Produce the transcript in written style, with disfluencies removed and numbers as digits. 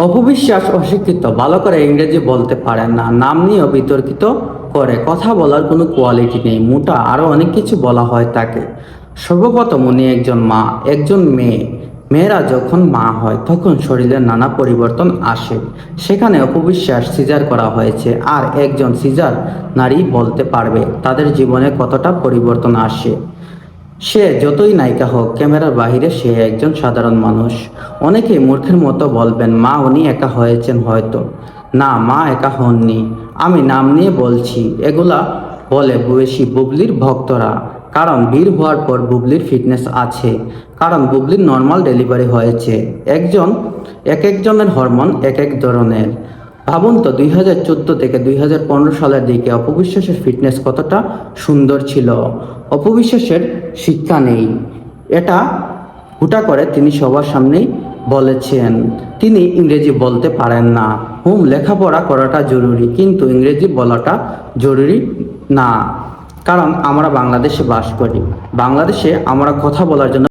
অপবিশ্বাস অশিক্ষিত, ভালো করে ইংরেজি বলতে পারে না, নাম নিয়েও বিতর্কিত করে, কথা বলার কোনো কোয়ালিটি নেই, মোটা, আরো অনেক কিছু বলা হয় তাকে। সর্বপ্রথম উনি একজন মা, একজন মেয়ে। মেয়েরা যখন মা হয় তখন শরীরের নানা পরিবর্তন আসে। সেখানে অপবিশ্বাস সিজার করা হয়েছে, আর একজন সিজার নারী বলতে পারবে তাদের জীবনে কতটা পরিবর্তন আসে। সে যতই নায়িকা হোক, ক্যামেরার বাহিরে সে একজন সাধারণ মানুষ। অনেকেই মূর্খের মতো বলবেন, মা উনি একা হয়েছেন হয়তো। না, মা একা হননি। আমি নাম নিয়ে বলছি, এগুলা বলে বেশি বুবলির ভক্তরা। কারণ বীর হওয়ার পর বুবলির ফিটনেস আছে, কারণ বুবলির নর্মাল ডেলিভারি হয়েছে। এক একজনের হরমোন এক এক ধরনের। ভাবুন তো, 2014 থেকে 2015 সালের দিকে অপবিশ্বাসের ফিটনেস কতটা সুন্দর ছিল। অপবিশ্বাসের শিক্ষা নেই, এটা হুটা করে তিনি সবার সামনেই বলেছেন। তিনি ইংরেজি বলতে পারেন না। লেখাপড়া করাটা জরুরি, কিন্তু ইংরেজি বলাটা জরুরি না। কারণ আমরা বাংলাদেশে বাস করি, বাংলাদেশে আমরা কথা বলার জন্য